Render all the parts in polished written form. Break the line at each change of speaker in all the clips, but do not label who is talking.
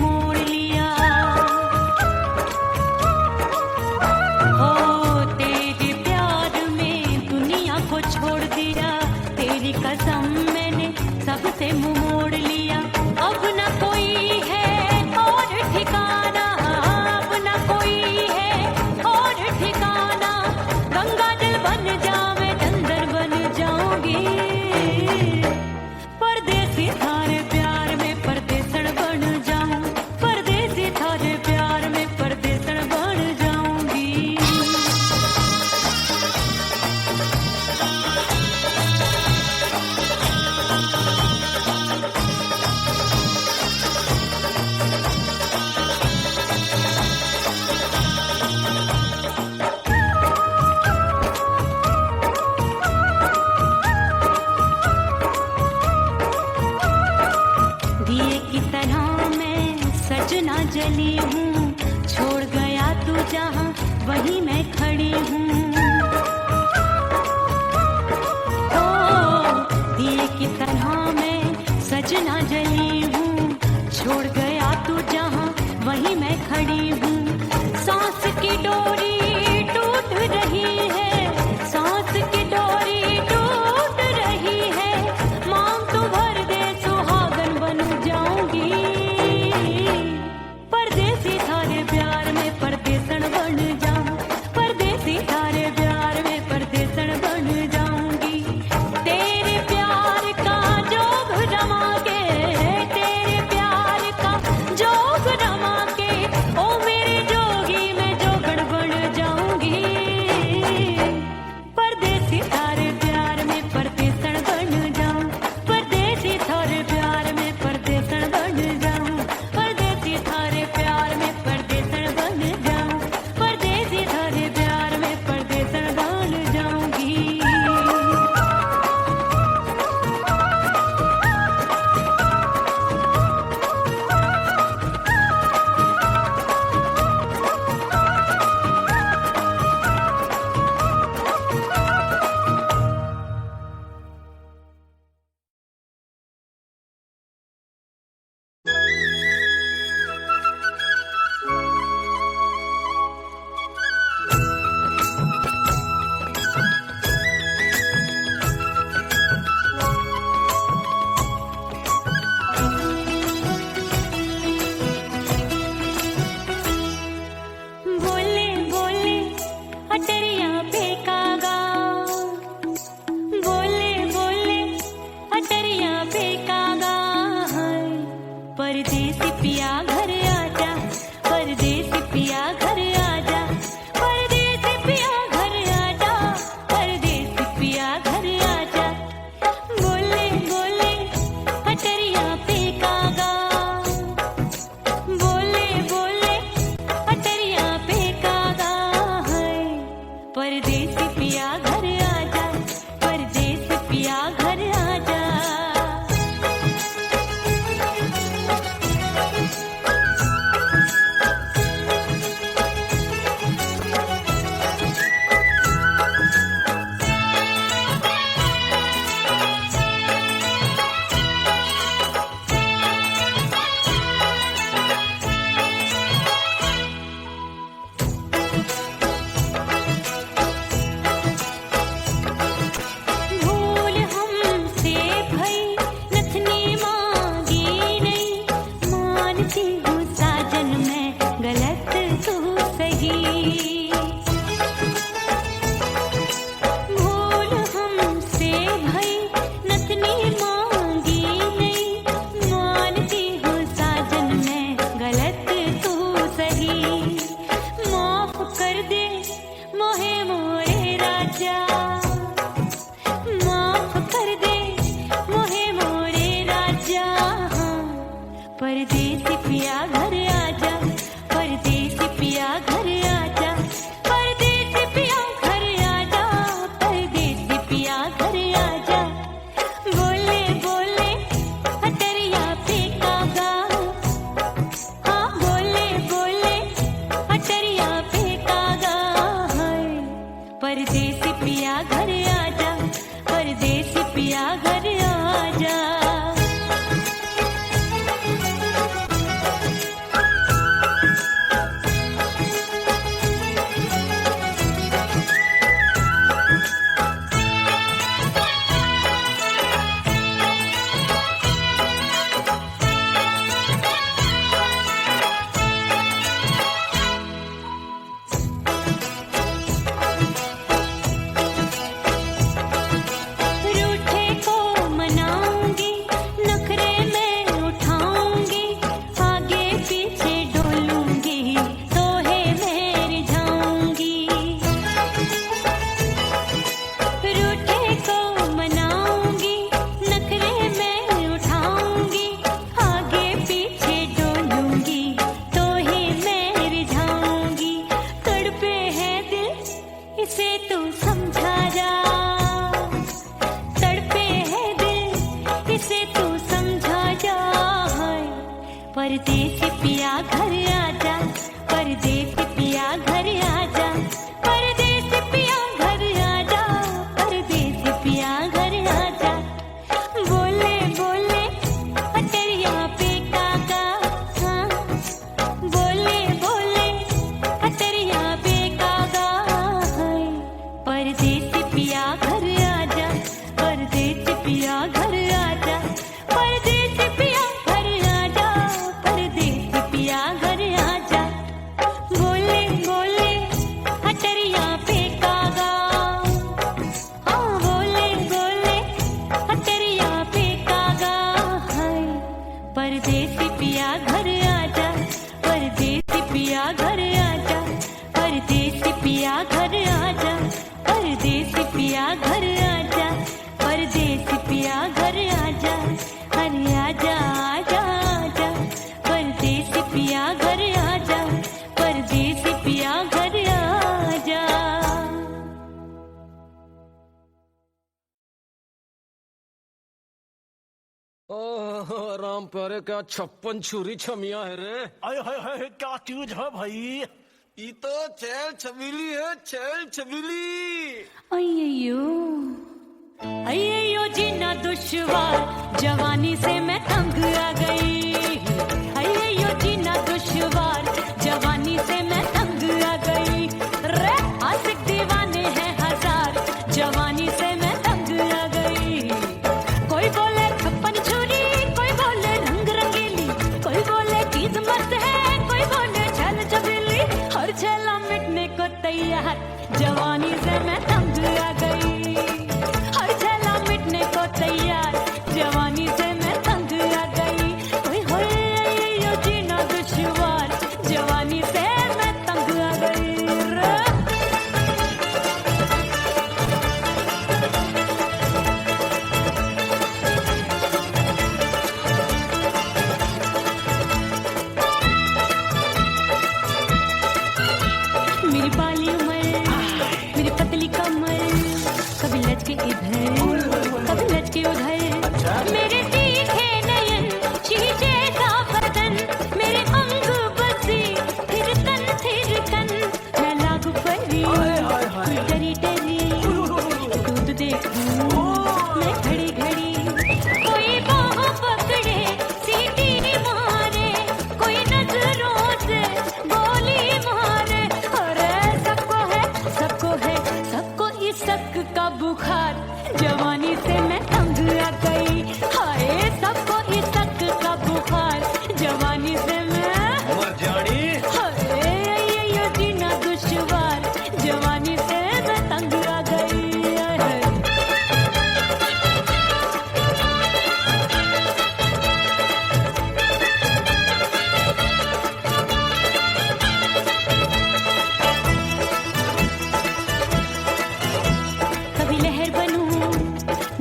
मोड़ लिया। ओ तेरे प्यार में दुनिया को छोड़ दिया, तेरी कसम मैंने सबसे मुंह मोड़ लिया। अब न कोई है और ठिकाना, अब न कोई है और ठिकाना। गंगा जल बन जावे चंदन बन जाऊंगी, परदेसी थारे प्यार में परदेसण बन जाऊं, परदेसी थारे प्यार में परदेसण बन जाऊंगी। दिए की तरह मैं सजना जली हूँ, छोड़ गया तू जहाँ वहीं मैं खड़ी हूँ। ओ दिए की तरह मैं सजना जली हूँ, छोड़ गया तू जहाँ वहीं मैं खड़ी हूँ। सांस की डोरी टूट रही है, सांस की डोरी टूट रही है। मांग तू भर दे सुहागन बन जाऊंगी, परदेसी थारे प्यार में परदेसण बन जाऊं, परदेसी थारे प्यार में परदेसण बन जाऊंगी। तेरे प्यार का जोग रमा के, तेरे प्यार का जोग रमा के, ओ मेरे जोगी मैं जोगण बन
राम प्यारे क्या 56 छुरी छमिया है रे।
अरे हाय हाय क्या चीज है भाई?
ये तो चैल छबीली है, चैल छबीली।
अय्यो जीना दुश्वार, जवानी से मैं तंग आ गई। अय्यो जीना दुश्वार, जवानी से मैं तंग आ गई। रे आशिक दीवाने हैं हजार, जवानी से मैं तंग आ गई। कोई बोले 56 छुरी, कोई बोले रंग रंगीली, कोई बोले चीज मस्त है, कोई बोले छल छबीली। हर छला मिटने को तैयार, जवानी से मैं तंग आ गई। हर छला मिटने को तैयार, जवानी से मैं तंग आ गई। ओए होए यो जीना दुश्वार, जवानी से मैं तंग आ गई रे। मेरी बाली उमर, मेरी पतली कमर, कभी लचके इधर, कभी लचके उधर। मेरे तीखे नयन, शीशे का बदन, मेरे अंग बसी थिरकन। मैं लागू परी, डरी डरी, दूध देखूं मैं घड़ी घड़ी। कोई बाह पकड़े, सीटी मारे, कोई नजरों से गोली मारे। अरे सबको इसक का बुखार, जवानी से मैं तंग आ गई। हाय सबको इसक का बुखार, जवानी से मैं
मर जानी।
हाय ये जीना दुश्वार, जवानी से मैं तंग आ गई। हाय। कभी लहर बनूं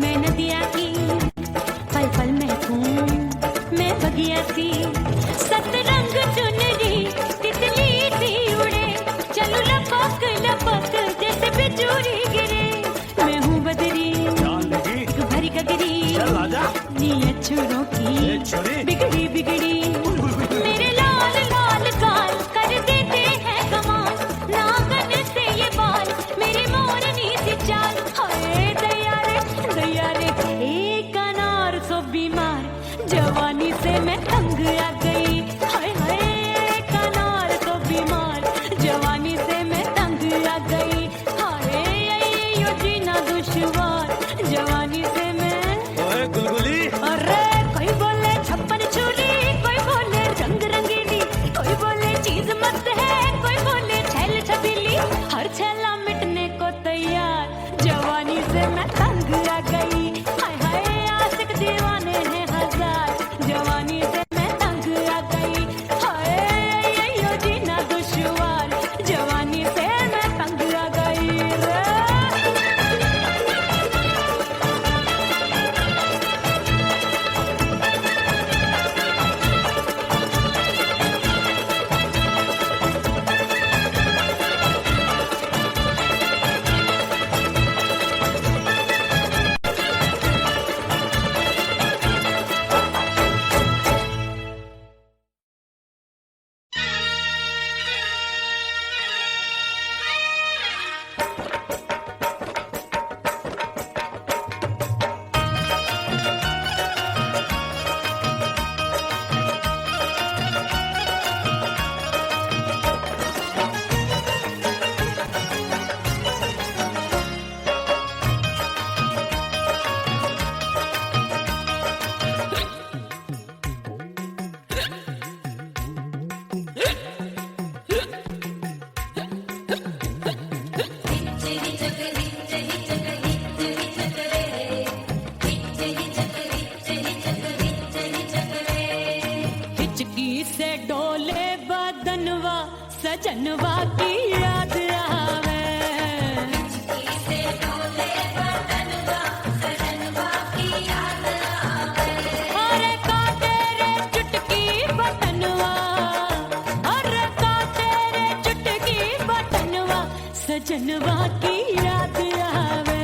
मैं नदिया की, पल पल महकूं मैं बगिया सी। सतरंग चुनरी तितली सी उड़े, चलूं लपक लपक जैसे बिजुरी गिरे। मैं हूँ बदरी
जान लगी
भरी गगरी,
चल आजा।
नीयत छुरों
ए
की
छोरी।
बिगड़ी बिगड़ी। मेरे लाल लाल गाल कर देते हैं कमाल, नागन से ये बाल मेरी मोरनी सी चाल। हाय दया रे एक अनार सो बीमार, जवानी से मैं तंग आ गई। हाय हाय एक अनार सो बीमार, जवानी से मैं तंग आ गई। हाय यो जीना दुश्वार, जवानी से मैं।
ओए गुलगुली।
अरे कोई बोले 56 छुरी, कोई बोले रंग रंगीली, कोई बोले चीज मस्त है, कोई बोले छल छबीली। हर छला मिटने को तैयार, जवानी से मैं तंग आ गई। हाय हाय आशिक दीवाने हैं हजार, जवानी से मैं तंग आ गई। हाय यो जीना दुश्वार, जवानी से मैं तंग आ गई रे। सजनवा की याद आवे, अरे का तेरे चुटकी बटनवा, अरे का तेरे चुटकी बटनवा, सजनवा की याद आवे।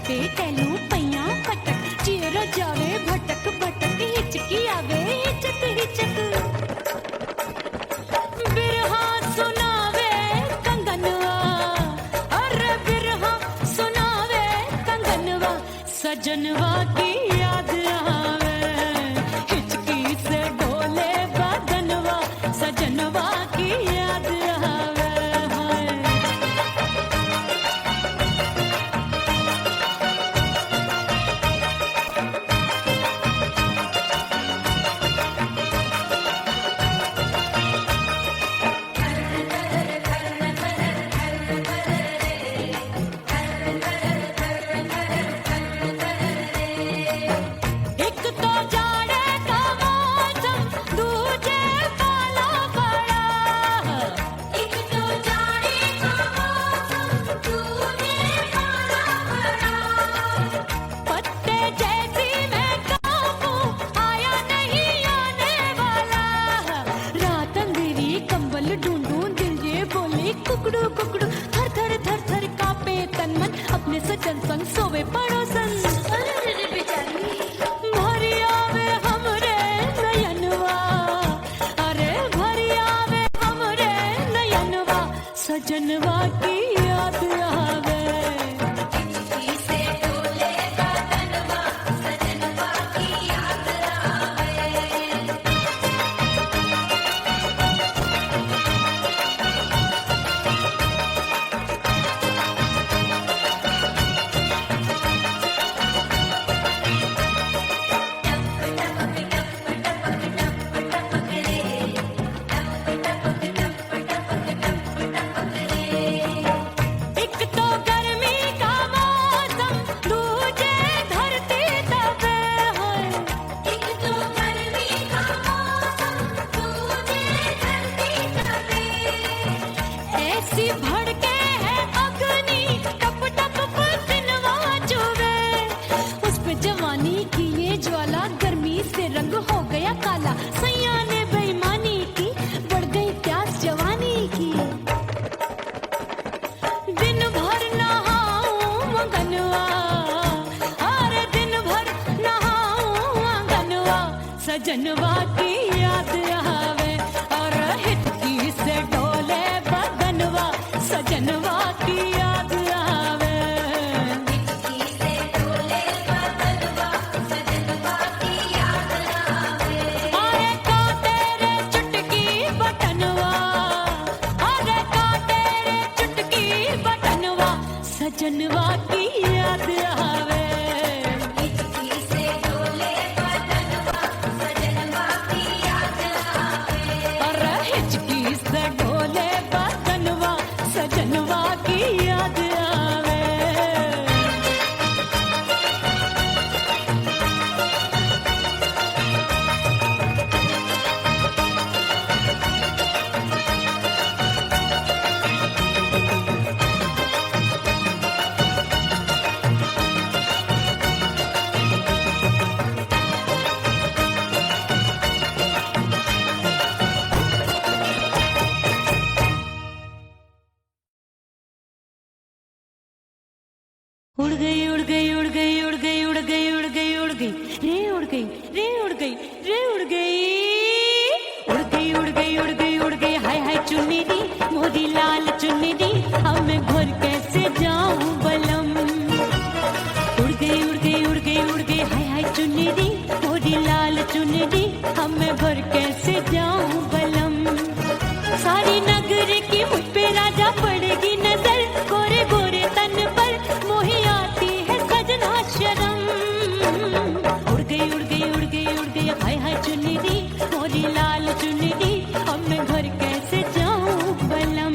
पे टैलू पैया पटक चेहरा जावे भटक भटक हिचकी आवे हिचक हिचक बिरहा सुनावे कंगनवा अरे बिरहा सुनावे कंगनवा सजनवा की याद आवे हिचकी से डोले बदनवा सजनवा की याद आवे हाय एक तो जाड़े का मौसम दूजे पाला पड़ा एक तो जाड़े का मौसम दूजे पाला पड़ा पत्ते जैसी मैं कांपूं आया नहीं आने वाला रात अंधेरी कंबल ढूंढूं दिल ये बोले कुकड़ू कुकड़ू थर थर थर थर कांपे तन मन अपने सजन संग सोवे पड़ोसन भरिया वे हमरे नयनवा अरे भरिया वे हमरे नयनवा सजनवा की याद आवे से डोले बदनवा सजनवा की याद आवे एक तो गर्मी का मौसम दूजे धरती तपे है एक तो गर्मी का मौसम दूजे धरती तपे ऐसी भड़के है अग्नि टप टप पसीनवा चुवे उस पे जवानी की ये ज्वाला गर्मी से रंग हो गया काला सैया ने बेईमानी की बढ़ गई प्यास जवानी की दिन भर नहाऊं मंगनवा अरे दिन भर नहाऊं मंगनवा सजनवा की याद आवे और हिचकी से डोले बदनवा सजनवा की याद आवे हिचकी से डोले बदनवा सजनवा की याद आवे अरे का तेरे चुटकी बटनवा अरे का तेरे चुटकी बटनवा सजनवा की याद आवे हिचकी से डोले बदनवा सजनवा की याद आवे अरे हिचकी से डोले बदनवा सजनवा की याद आवे उड़ गई उड़ गई उड़ गई उड़ गई उड़ गई उड़ गई उड़ गई रे उड़ गई रे उड़ गई रे उड़ गई उड़ गई उड़ गई उड़ गई उड़ गई हाय हाय चुन्नी दी मोदी लाल चुन्नी दी अब मैं घर कैसे जाऊं बलम उड़ गई उड़ गई उड़ गई उड़ गई हाय हाय चुन्नी दी मोदी लाल चुन्नी दी अब मैं घर कैसे जाऊं बलम सारी नगर की मुझ पे राजा पड़ेगी नजर गोरे गोरे तन पर मोही आती है सजना शर्म उड़ गई उड़ गई उड़ गई उड़ गई हाय हाय चुन्नी दी मोरी लाल चुन्नी दी अब मैं घर कैसे जाऊं बलम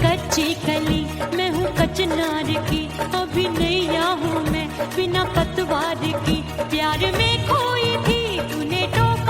कच्ची कली मैं हूँ कचनार की अभी नैया हूँ मैं बिना पतवार की प्यार में खोई थी तूने टोक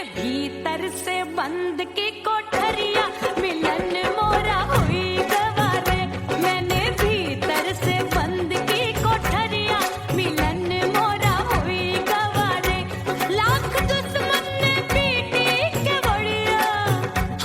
भीतर से बंद की कोठरिया मिलन मोरा हुई गवारे मैंने भीतर से बंद की कोठरिया मिलन मोरा हुई गवारे लाख दुश्मन ने पीटी के बढ़िया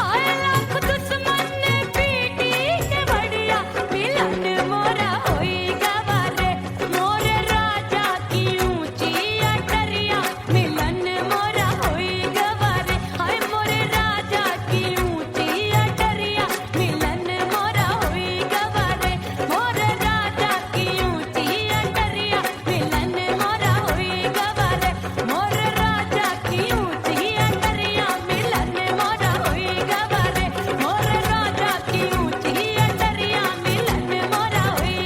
हाय लाख दुश्मन ने पीटी के बढ़िया मिलन मोरा हुई गवारे मोरे राजा की ऊंची अटरिया मिलन मोरा हुई गवारे हाय मोरे राजा की ऊंची अटरिया मिलन मोरा हुई गवारे मोरे राजा की ऊंची अटरिया मिलन मोरा हुई गवारे मोरे राजा की ऊंची अटरिया मिलन मोरा हुई गवारे मोरे राजा की ऊंची अटरिया मिलन मोरा हुई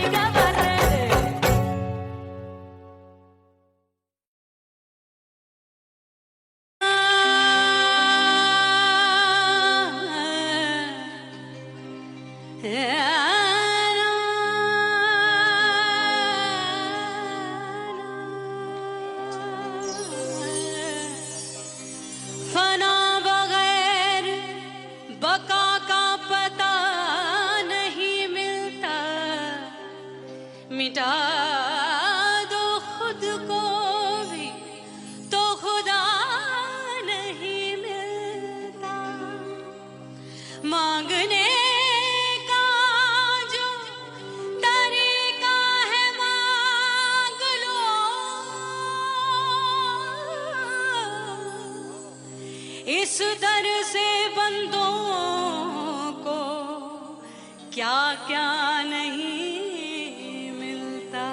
फना बगैर बका का पता नहीं मिलता मिटा दो खुद को भी तो खुदा नहीं मिलता मांगने का जो तरीका है मांग लो इस दर से बंदों को क्या क्या नहीं मिलता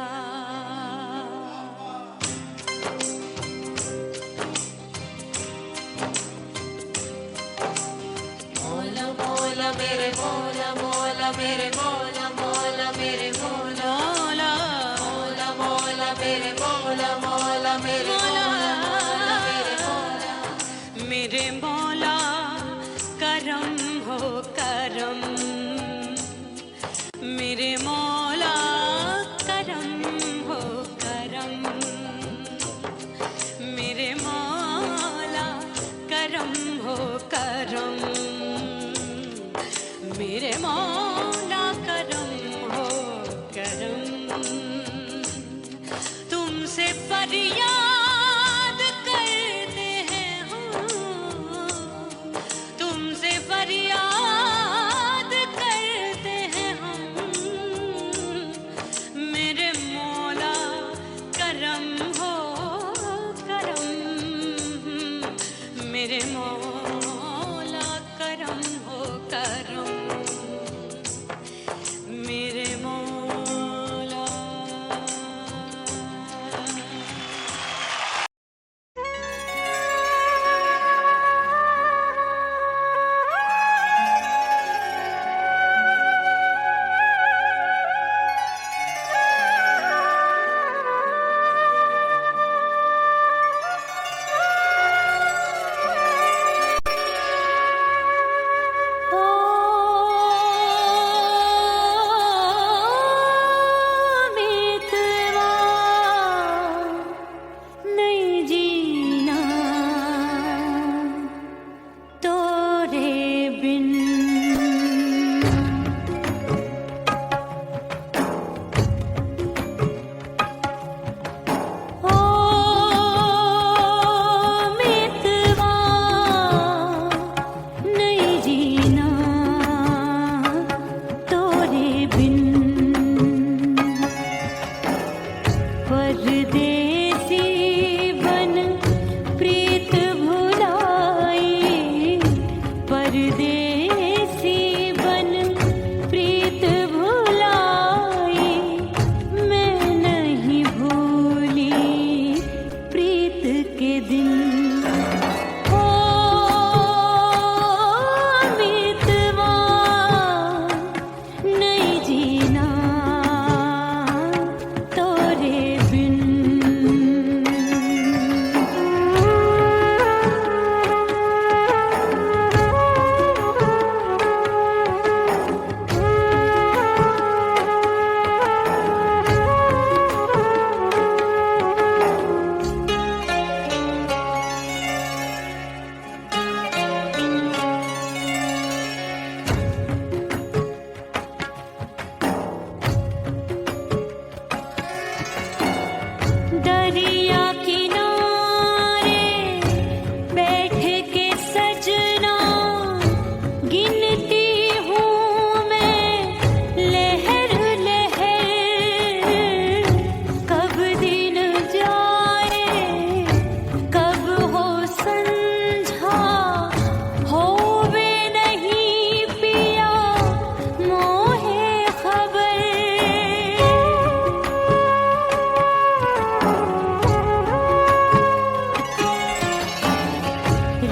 मौला मौला मेरे मौला मौला मेरे मौला मौला मेरे मौला मौला मौला मेरे मौला मौला मेरे मौला मेरे मौला मेरे मौला करम हो करम मेरे मौला करम हो करम मेरे मौला करम हो करम मेरे मौला करम हो करम तुमसे फरियाद करते हैं हम तुमसे फरियाद करते हैं हम मेरे मौला करम हो करम मेरे मौला करम हो करम मेरे मौला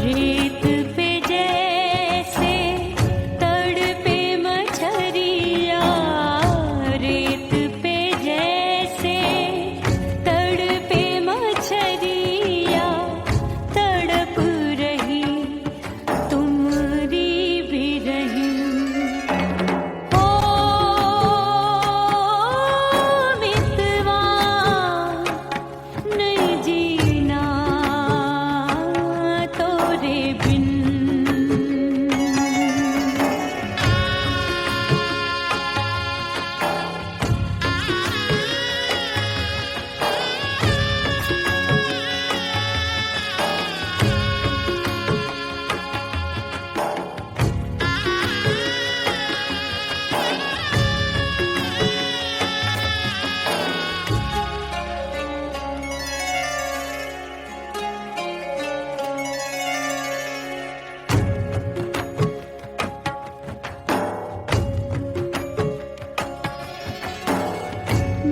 रेत पे जैसे तड़पे मछरिया, रेत पे जैसे तड़पे मछरिया, तड़प रही तुम्हारी भी रही। ओ मितवा नहीं जीना तोरे बिन।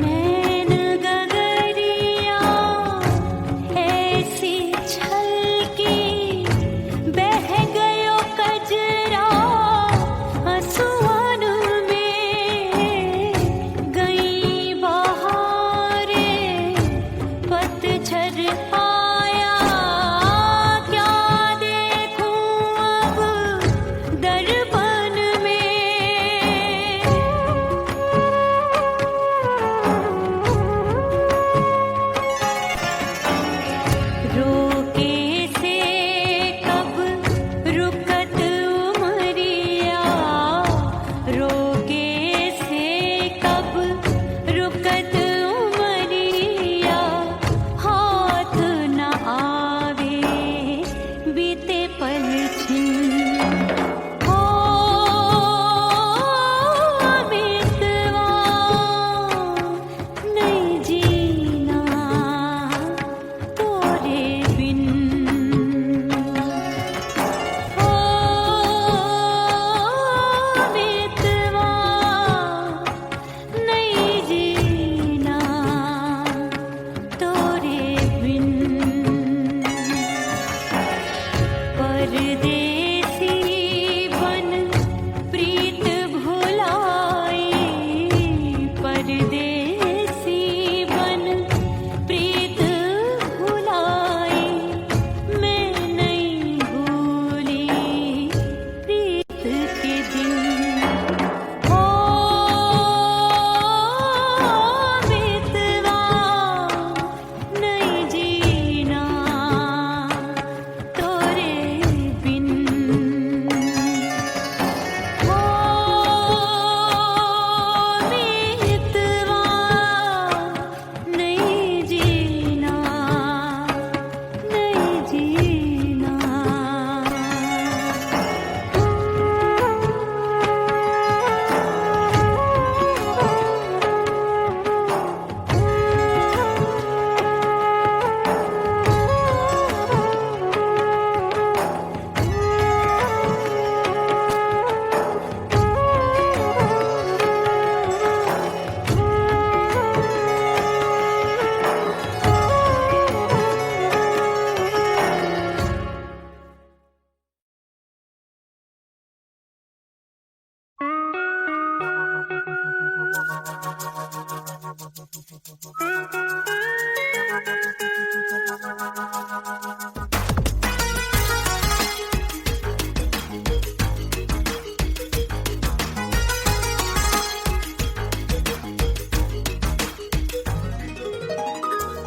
नैन गगरिया ऐसी छलकी, बह गयो कजरा आंसुअन में। गई बहारे पतझर आया, क्या देखूं अब दर्पण में। रोके से कब रुकत उमरिया, रोके से कब रुकत उमरिया। हाथ न आवे बीते पल छिन। ओ मितवा नहीं जीना तोरे बिन। ओ मितवा नहीं जीना तोरे बिन। परदेसी बन प्रीत भुलाई, परदेसी बन प्रीत भुलाई। मैं नहीं भूली प्रीत के दिन। ओ मितवा नहीं जीना तोरे बिन। ओ मितवा नहीं जीना, नहीं जीना।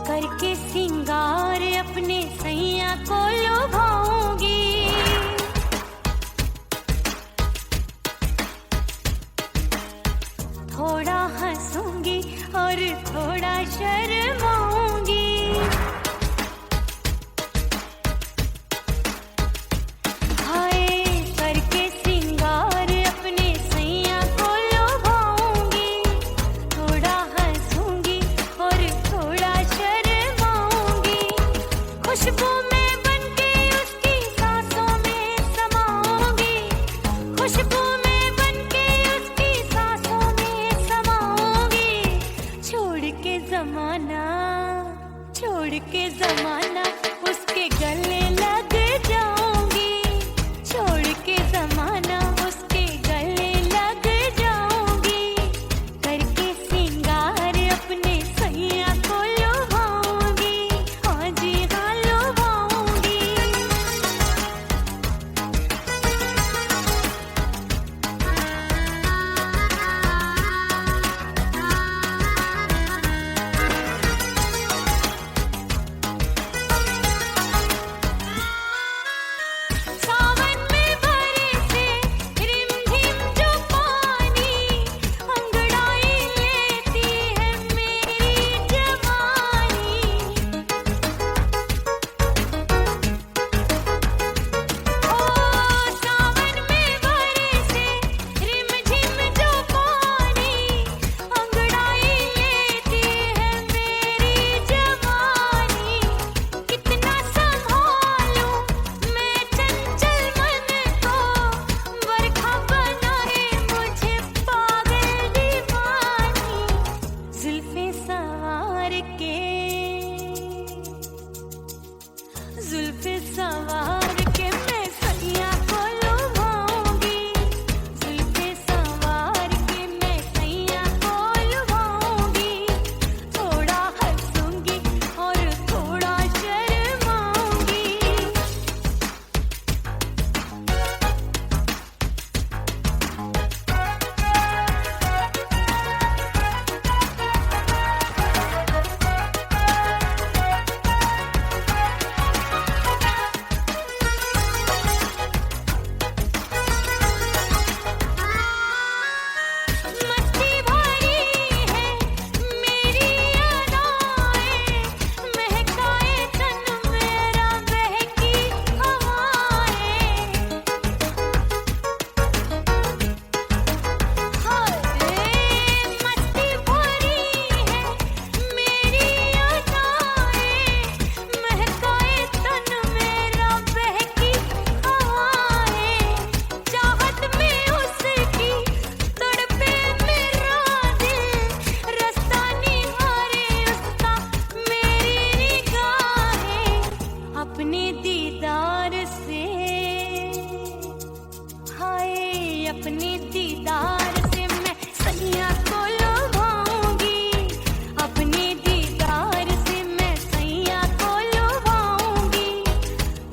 करके सिंगार अपने सैया को लुभाऊंगी, थोड़ा हंसूंगी और थोड़ा शर्माऊंगी। सवार के मैं सैया को लुभाऊंगी, जुल्फे सवार के मैं सैया को लुभाऊंगी, थोड़ा हंसूंगी और थोड़ा शर्माऊंगी। मस्ती भरी है मेरी अदाएं, महकाए तन मेरा बहकी हवाएं। हाय मस्ती भरी है मेरी अदाएं, महकाए तन मेरा बहकी हवाएं। चाहत में उसकी तड़पे मेरा दिल, रास्ता निहारे उसका मेरी निगाहें। अपने दीदार से हाय अपने दीदार से मैं सैया को लुभाऊंगी, अपने दीदार से मैं सैया को लुभाऊंगी,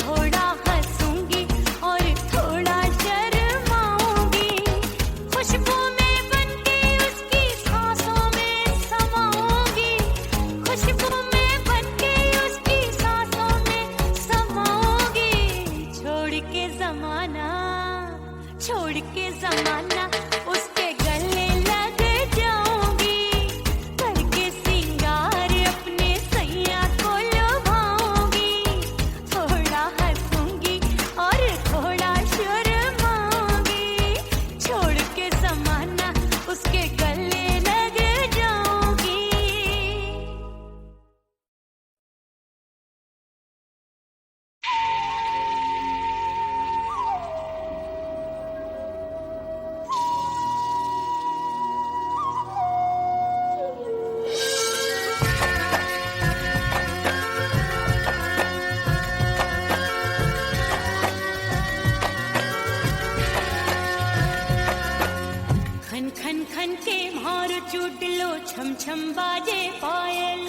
थोड़ा हंसूंगी और थोड़ा शर्माऊंगी। खुशबू में बनके उसकी सांसों में समाऊंगी, खुशबू में बनके उसकी सांसों में समाऊंगी। छोड़ के जमाना उसके गले लग जाऊंगी, करके सिंगार अपने सैया को लुभाऊंगी, थोड़ा हंसूंगी और थोड़ा शर्माऊंगी। छोड़ के जमाना उसके गले लग जाऊंगी। खन खन खन के भार चूट लो, छम छम बाजे पायल।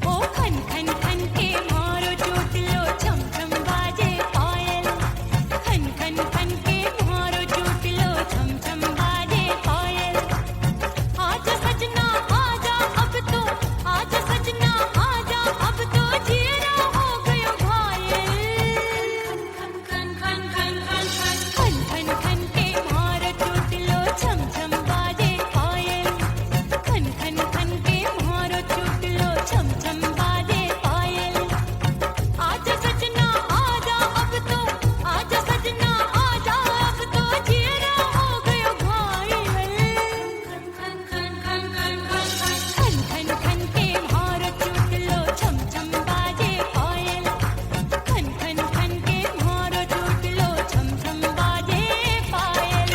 ओ खन खन खन के भार चूट लो, छम छम बाजे पायल। खन खन खन के भार चूट लो, छम छम बाजे पायल। आजा सजना आजा अब तो, आजा सजना आजा अब तो, जीरा हो गयो घायल। खन खन खन खन खन खन खन खन के भार चूट लो, छम छम बाजे पायल। खन खन खन के भार चूट लो, छम छम बाजे पायल। आजा सजना आजा अब तो, आजा सजना आजा अब तो, जीरा हो गयो घायल। खन खन खन खन खन खन खन खन के भार चूट लो, छम छम बाजे पायल। खन खन खन के भार चूट लो, छम छम बाजे पायल।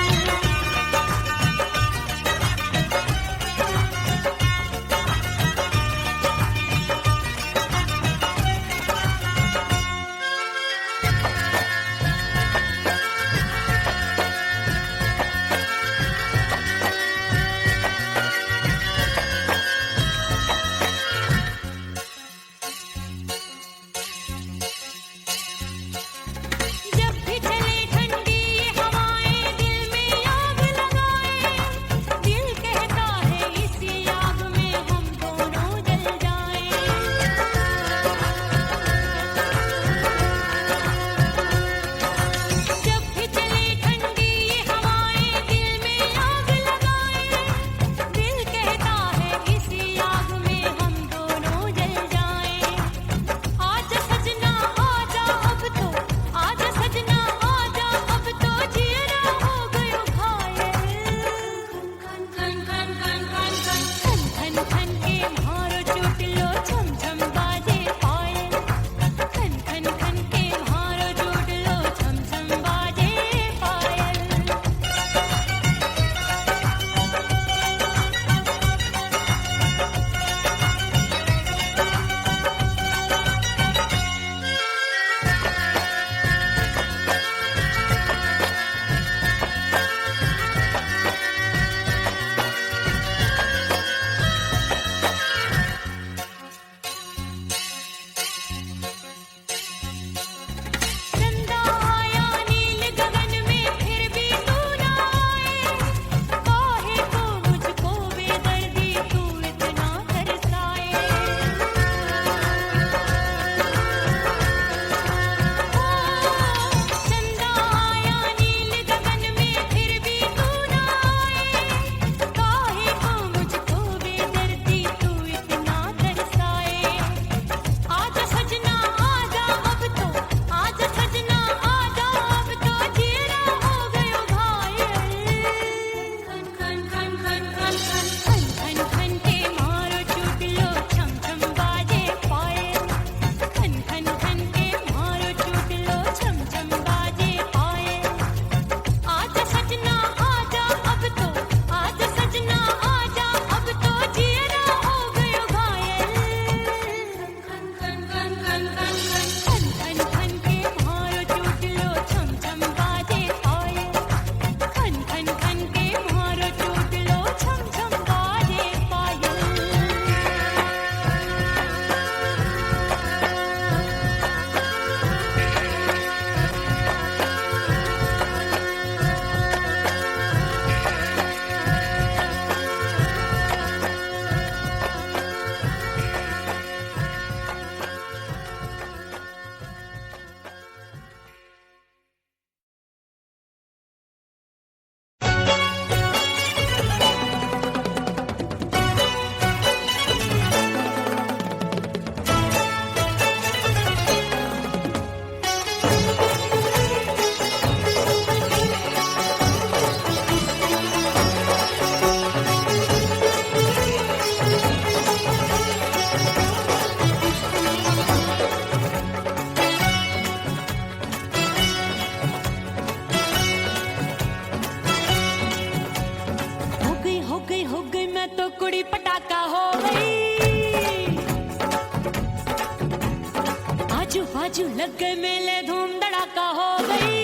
बाजू लग गए मेले धूम धड़ाका हो गई।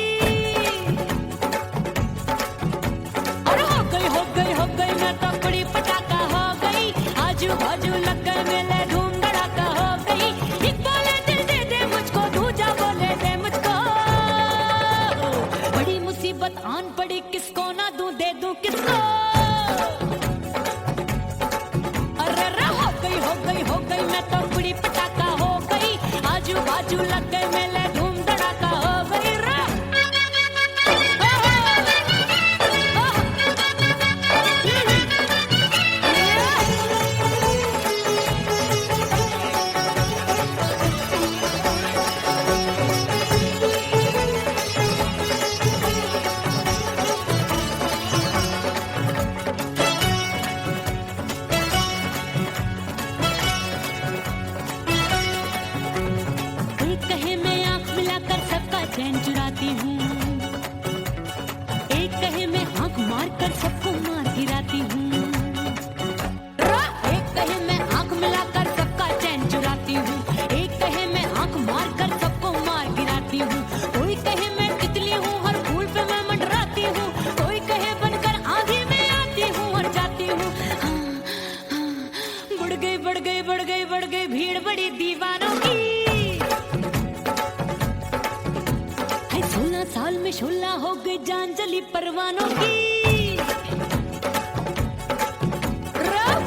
अरे हो गई मैं तो बड़ी पटाखा हो गई। आजू बाजू लग गए मेले धूम धड़ाका हो गई। एक बोले दिल दे दे मुझको, दूजा बोले दे मुझको। बड़ी मुसीबत आन पड़ी, किसको ना दूं दे दूं किसको। अरे हो गई मैं तो बड़ी पटाखा हो गई। आजू बाजू लग गए मेले धूम धड़ाका हो गई रे। एक कहे मैं आंख मिलाकर सबका चैन चुराती हूँ, एक कहे मैं आंख मारकर सबको मार गिराती हूँ। एक कहे मैं आंख मिलाकर सबका चैन चुराती हूँ, एक कहे मैं आंख मारकर सबको मार गिराती हूँ। कोई कहे मैं तितली हूँ, हर फूल पे मैं मंडराती हूँ। कोई कहे बनकर आंधी में आती हूँ और जाती हूँ। बढ़ गई भीड़ बड़ी दीवानों की। 16 साल में शोला हो गई जान जली परवानों की।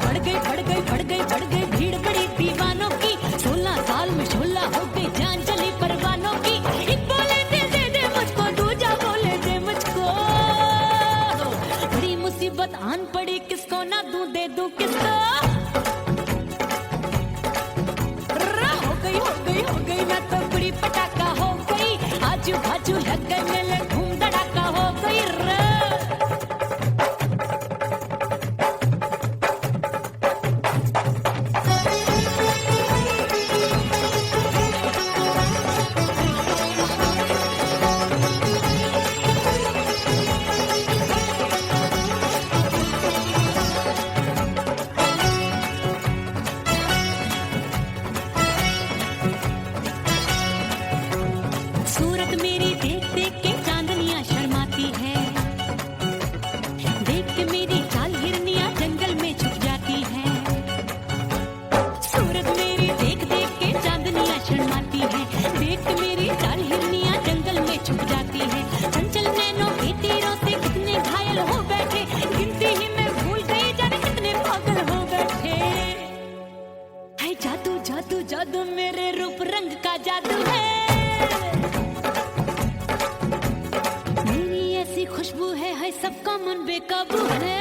बढ़ गई भीड़ बड़ी दीवानों की। 16 साल में शोला हो गई जान जली परवानों की। एक बोले दिल दे दे मुझको, दूजा बोले दे मुझको। बड़ी मुसीबत आन पड़ी, किसको ना दूं दे दूं किसको। हो गई मैं तो बड़ी पटाखा हो गई। आजू बाजू लग गए मेले धूम धड़ाका हो गई रे। सूरत मेरी देख देख के चांदनियां शर्माती है। देख के मेरी चाल हिरनियां जंगल में छुप जाती है। सूरत मेरी देख देख के चांदनियां शर्माती है। देख के मेरी चाल हिरनियां जंगल में छुप जाती है। चंचल नैनों के तीरों से कितने घायल हो बैठे, गिनती ही मैं भूल गई जाने कितने पागल हो बैठे। है जादू जादू जादू मेरे रूप रंग का जादू है। खुशबू है सबका मन बेकाबू है।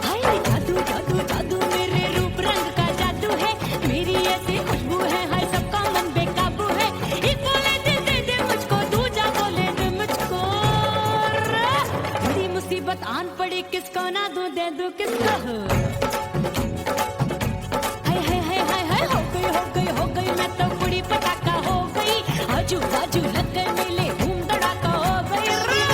हाय जादू जादू जादू मेरे रूप रंग का जादू है। मेरी ऐसी खुशबू है, हाय सबका मन बेकाबू है। एक बोले दिल दे दे मुझको, दूजा बोले दे मुझको। बड़ी मुसीबत आन पड़ी, किसको ना दूं दे दूं किसको। हो गई मैं तो बड़ी पटाखा हो गई। आजू बाजू लग गए मेले धूम धड़ाका हो गई रे।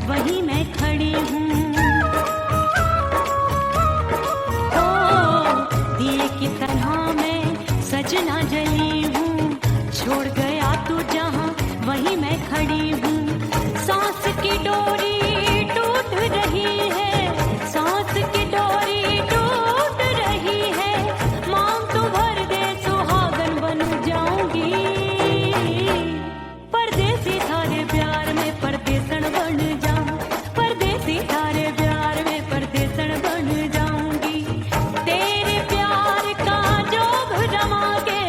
वहीं मैं खड़ी हूँ। ओ दिए की तरह मैं सजना जली हूँ, छोड़ गया तू जहाँ वहीं मैं खड़ी हूँ। सांस की डोरी टूट रही है, सांस की डोरी टूट रही है, मांग तू भर दे सुहागन बन जाऊंगी। परदेसी थारे प्यार में परदेसन बन जाऊं, परदेसी थारे प्यार में परदेसन बन जाऊंगी। तेरे प्यार का जोग रमा के,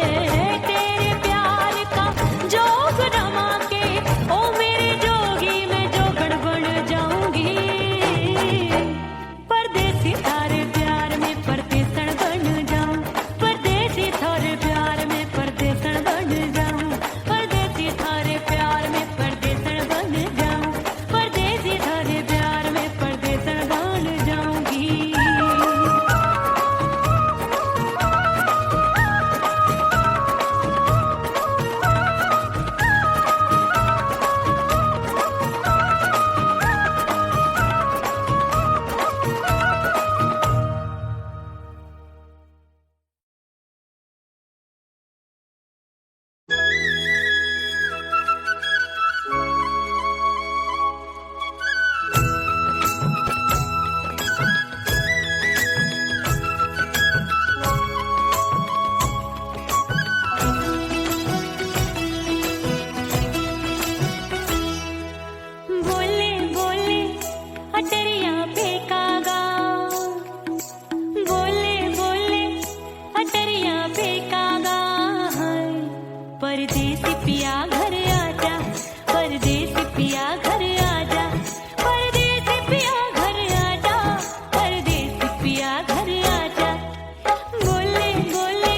तेरे प्यार का जोग रमा के, ओ मेरे जोगी मैं जोगड़ बन जाऊंगी। परदेसी थारे प्यार में परदेसन बन जाऊं, परदेसी थारे प्यार में परदेसन बन जाऊं, परदेसी थारे प्यार में परदेसन बन जाऊं, परदेसी थारे प्यार में परदेसन बन जाऊंगी। बोले बोले अटरिया फेंकागा, बोले बोले अटरिया फेंकागा। परदेसी पिया घर आजा, परदेसी पिया घर आजा, परदेसी पिया घर आजा, परदेसी पिया घर आजा। बोले बोले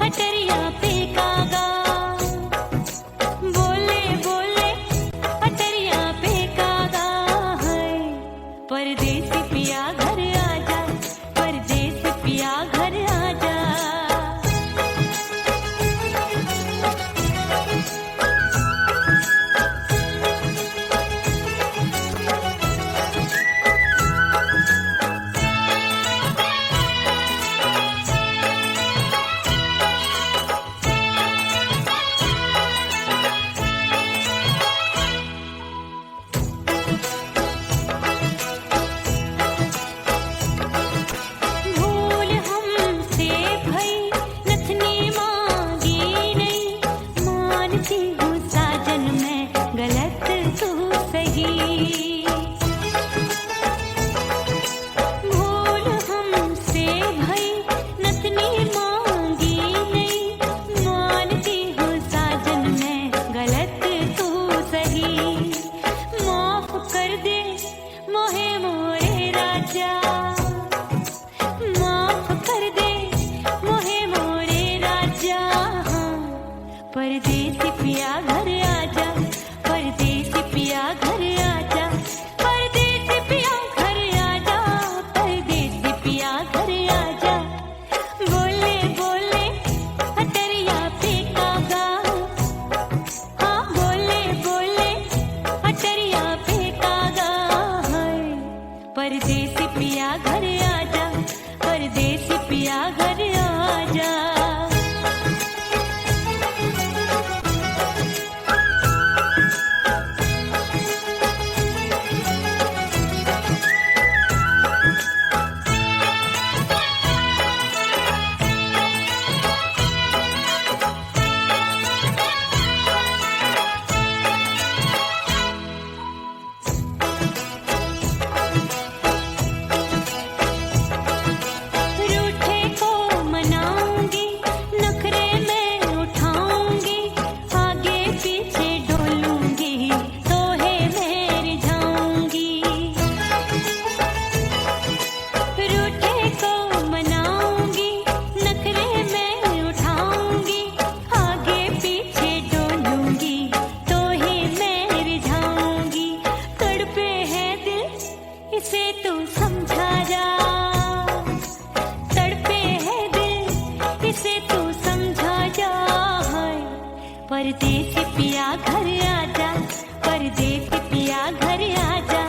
अटरिया फेंकागा, बोले बोले अटरिया फेंकागा। परदेसी पिया घर आजा, परदेसी पिया घर आजा। भूल हमसे भई नथनी मांगी नहीं, मानती हूँ साजन मैं गलत तू सही। भूल हमसे भई नथनी मांगी नहीं, मानती हूँ साजन मैं गलत तू सही। माफ कर दे मोहे मोरे राजा, माफ कर दे मोहे मोरे राजा। परदेसी पिया घर आजा, परदेसी पिया घर आजा, परदेसी पिया घर आजा, परदेसी पिया घर आजा। बोले बोले अटरिया फेंकागा, हाँ बोले बोले अटरिया फेंकागा। परदेसी पिया घर आजा, परदेसी पिया घर आजा। रूठे को मनाऊंगी, नखरे में उठाऊंगी, आगे पीछे डोलूंगी, तोहे मैं रिझाऊंगी। रूठे को मनाऊंगी, नखरे में उठाऊंगी, आगे पीछे डोलूंगी, तोहे मैं रिझाऊंगी। तड़पे है दिल इसे तू समझा जा, तड़पे है दिल इसे तू समझा जा। परदेसी पिया घर आजा, परदेसी पिया घर आजा,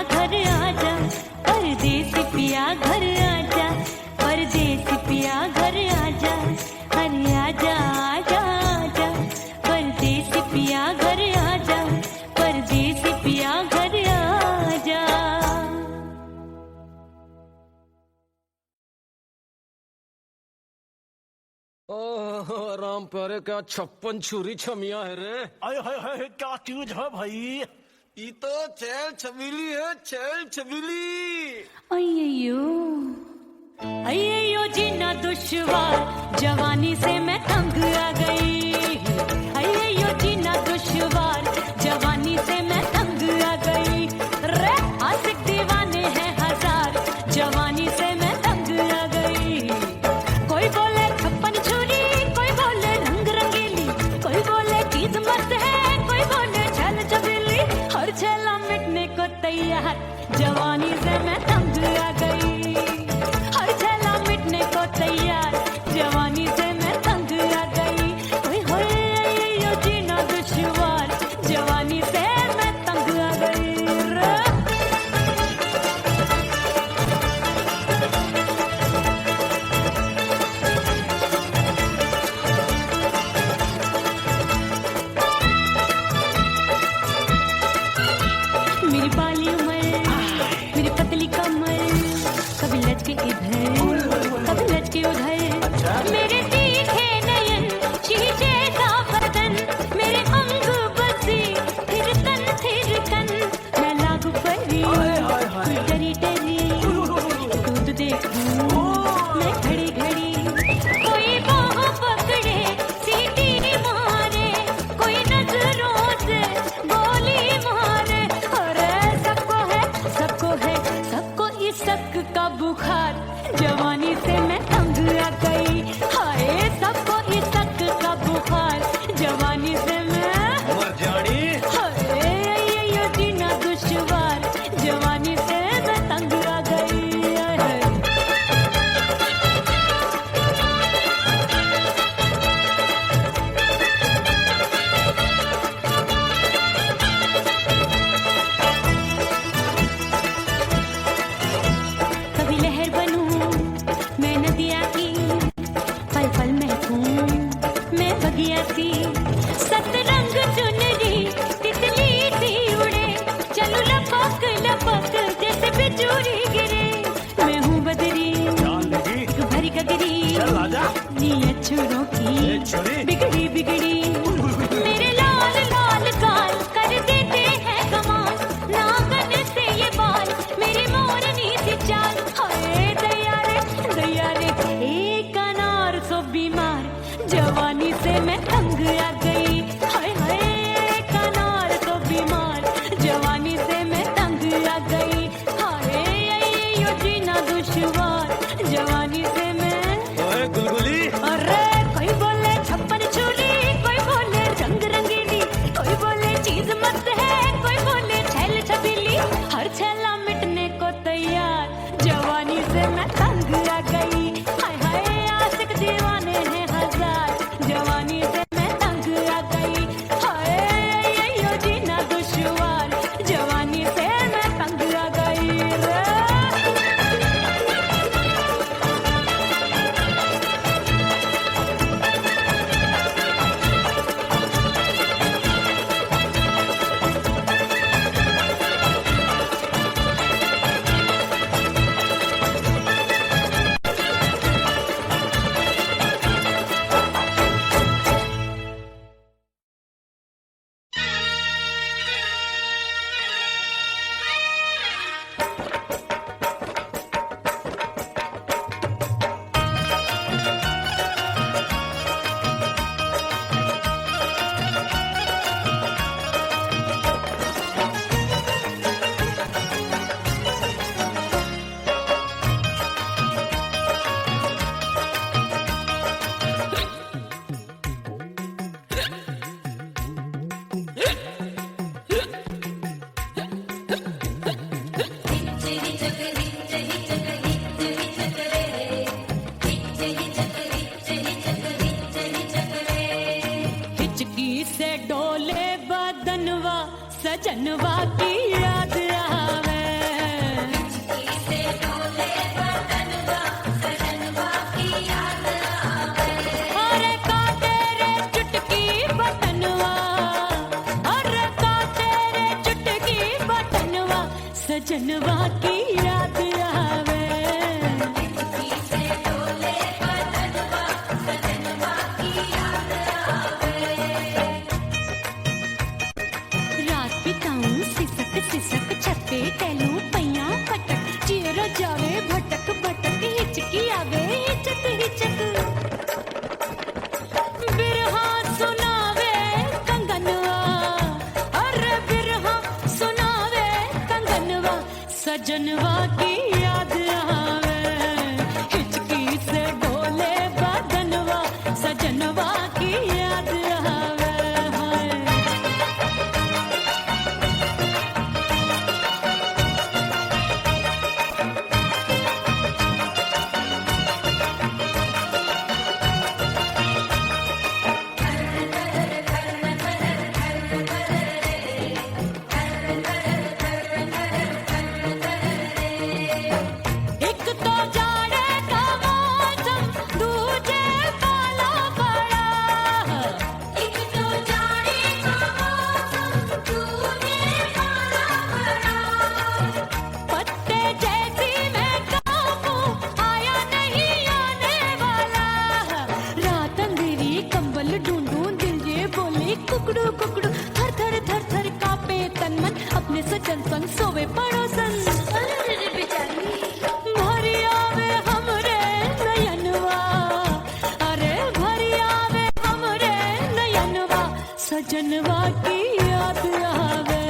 घर आजा, परदेसी पिया घर आजा, परदेसी पिया घर आजा, अरे आजा आजा आजा, परदेसी पिया घर आजा, परदेसी पिया घर आजा।
ओह राम प्यारे, क्या 56 छुरी छमिया है रे।
आय हाय हाय क्या चीज है भाई।
ये तो चैल छबीली है, चैल छबीली।
अय्यो अय्यो जीना दुश्वार, जवानी से मैं तंग आ गई। अय्यो जीना दुश्वार, जवानी से मैं तंग आ गई। रे आशिक दीवाने हैं हजार, जवानी से मैं तंग आ गई। कोई बोले 56 छुरी, कोई बोले रंग रंगीली, कोई बोले चीज मस्त है, कोई बोले छल छबीली। हर छेला मिटने को तैयार, जवानी से मैं तंग आ गई। हर छेला मिटने को तैयार, जवानी से मैं तंग आ गई। ओए होए यो जीना दुश्वार, जवानी से मैं तंग आ गई। मेरी बाली उम्र, मेरी पतली कमर, कभी लचके इधर, कभी लचके उधर। मेरे तीखे नयन, शीशे का बदन, मेरे अंग बसी, फिर तन फिर तन। मैं लागू परी, डरी डरी, दूध देखूं मैं घड़ी घड़ी। कोई बाह पकड़े, सीटी मारे, कोई नजरों से गोली मारे। अरे सबको है सबको इसक का बुखार, जवानी से मैं तंग आ गई। हाय सबको इसक का बुखार, जवानी से मैं
मर जानी।
हाय ये जीना दुश्वार, जवानी से मैं तंग आ गई। हाय। कभी लहर बनूं मैं नदिया की, पल पल महकूं मैं बगिया सी। सतरंग चुनरी तितली सी उड़े, चलो लपक लपक जैसे बिजूरी गिरे। मैं हूँ बदरी
जान लगी।
भरी गगरी,
चल आजा।
नीयत छुरों की
छुरी।
बिगड़ी बिगड़ी। मेरे लाल लाल गाल कर देते हैं कमाल, नागन से ये बाल मेरी मोरनी सी चाल। हाय दैया रे एक अनार सो बीमार, जवानी से मैं तंग आ गई। हाय हाय एक अनार सो बीमार, जवानी से मैं तंग आ गई। हाय यो जीना दुश्वार, जवानी से मैं।
ओए गुलगुली।
अरे कोई बोले 56 छुरी, कोई बोले रंग रंगीली, कोई बोले चीज मस्त है, कोई बोले छल छबीली। हर छेला मिटने को तैयार, जवानी से मैं तंग आ गई। हाय हाय आशिक दीवाने हैं हजार, जवानी से मैं तंग आ गई। हाय यो जीना दुश्वार, जवानी से मैं तंग आ गई रे। सजनवा की याद आवे। सजनवा की याद आवे। रात बिताऊं सिसक सिसक छत पे टहलूं पैया पटक चेहरा जावे भटक भटक हिचकी आवे हिचक हिचक। बिरहा सुनावे कंगनवा अरे बिरहा सुनावे कंगनवा सजनवा की याद आवे। हिचकी से डोले बदनवा सजनवा की याद आवे। हाय एक तो जाड़े का मौसम दूजे काला पड़ा। एक तो जाड़े का मौसम दूजे काला पड़ा। पत्ते जैसी मैं कांपूं आया नहीं आने वाला। रात अंधेरी कंबल ढूंढूं दिल ये बोले कुकड़ू कुकड़ू थर थर थर थर कांपे तन मन अपने सजन संग सोवे पड़ोसन। भरी आवे हमरे नयनवा अरे भरी आवे हमरे नयनवा सजनवा की याद आवे।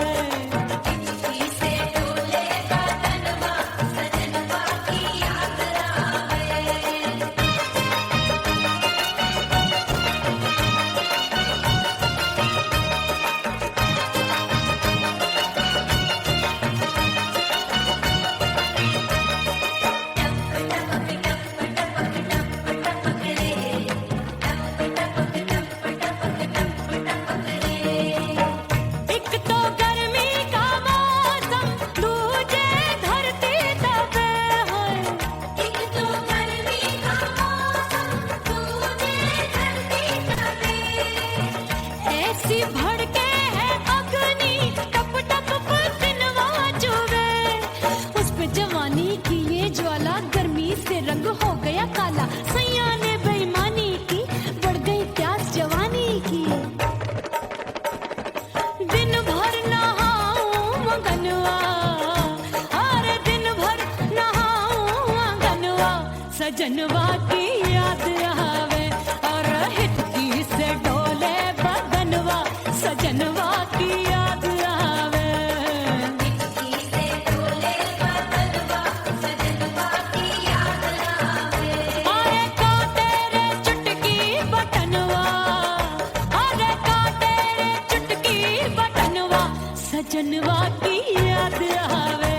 एक तो गर्मी का मौसम दूजे धरती तपे है। एक तो गर्मी का मौसम दूजे धरती तपे। ऐसी भड़के है अग्नि टप टप पसीनवा चुभे। उस पे जवानी की ये ज्वाला गर्मी से रंग हो गया काला। सैया ने बेईमानी की बढ़ गई प्यास जवानी की। दिन भर नहाऊं आंगनवा अरे दिन भर नहाऊं आंगनवा सजनवा की याद आवे। और हिचकी से डोले बदनवा सजनवा की याद आवे। अरे का तेरे चुटकी बटनवा अरे का तेरे चुटकी बटनवा सजनवा की याद आवे।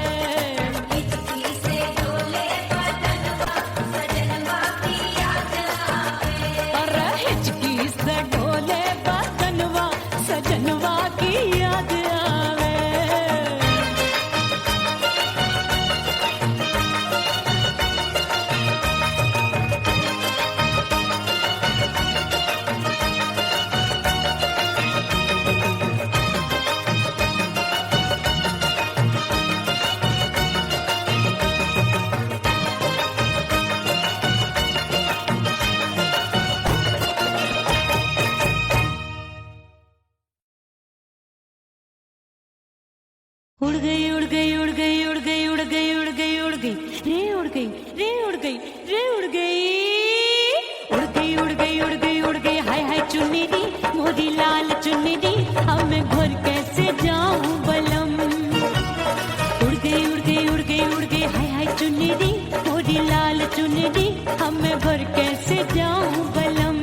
अरे हिचकी से डोले बदनवा सजनवा की याद आवे। उड़ गई उड़ गई उड़ गई उड़ गई उड़ गई उड़ गई उड़ गई रे उड़ गई रे उड़ गई रे उड़ गई उड़ गई उड़ गई उड़ गई उड़ गई। हाय हाय चुन्नी मोरी लाल चुन्नी अब मैं घर कैसे जाऊं बलम। उड़ गई उड़ गई उड़ गई उड़ गई हाय हाय चुन्नी मोरी लाल चुन्नी अब मैं घर कैसे जाऊं बलम।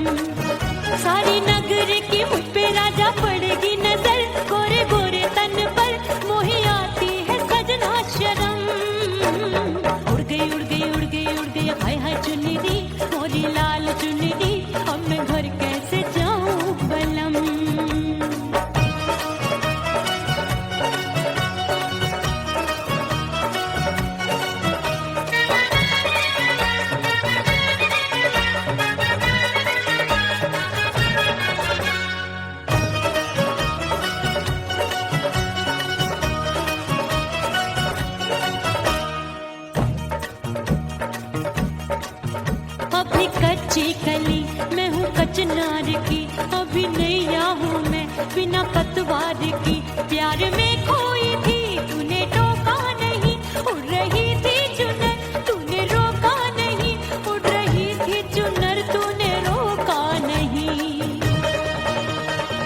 सारी नगर की मुझ पे राजा पड़ेगी नजर गोरे गोरे तन पर मोही आती है सजना शर्म। उड़ गई उड़ गई उड़ गई उड़ गई हाय हाय चुन्नी मोरी लाल चुन्नी अब मैं घर कैसे जाऊं बलम। वाली कच्ची कली मैं हूँ कचनार की, अभी नैया हूँ मैं बिना पतवार की। प्यार में खोई थी तूने टोका नहीं, उड़ रही थी चुनर तूने रोका नहीं, उड़ रही थी चुनर तूने रोका नहीं।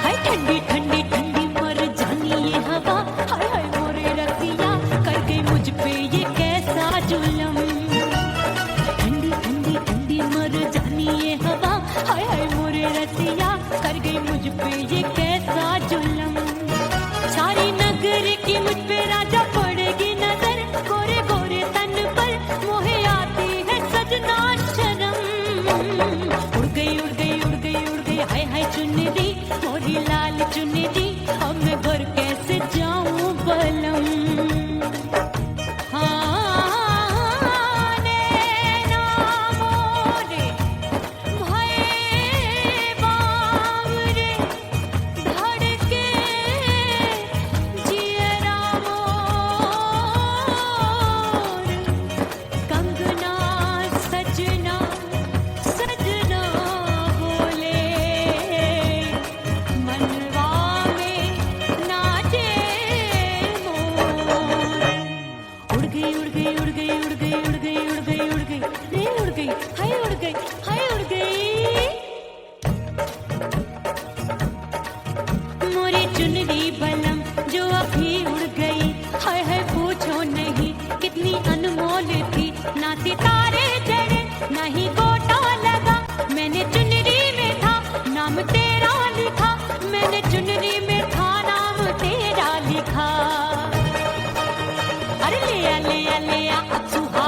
हाय ठंडी ठंडी ठंडी मर जानी ये हवा, हाय हाय मोरे रसिया कर गई मुझ पे ये कैसा जुल्म। ठंडी ठंडी ठंडी मर जानी ये हवा, हाय हाय मोरे रसिया कर गई मुझ पे ये कैसा जुल्म। सारी नगर की मुझ पे राजा पड़ेगी नजर, गोरे गोरे तन पर मोहे आती है सजना शर्म। उड़ गई उड़ गई उड़ गई उड़ गई हाय हाय चुनरी मोरी लाल चुनरी, अब मैं घर कैसे जाऊं बलम। हाँ नैना मोरे भये बावरे, धड़के जियरा मोर, कंगना सजना सजना बोले, मनवा में नाचे मोर। उड़ गई उड़ गई उड़ गई उड़ गई उड़ गई उड़ गई उड़ गई रे उड़ गई हाय उड़ गई हाय उड़ गई। मोरी चुनरी बलम जो अभी उड़ गई, हाय हाय पूछो नहीं कितनी अनमोल थी। ना सितारे जड़े ना ही गोटा लगा, मैंने चुनरी में था नाम तेरा लिखा, मैंने चुनरी में था नाम तेरा लिखा। अरे ले आ अब सुहा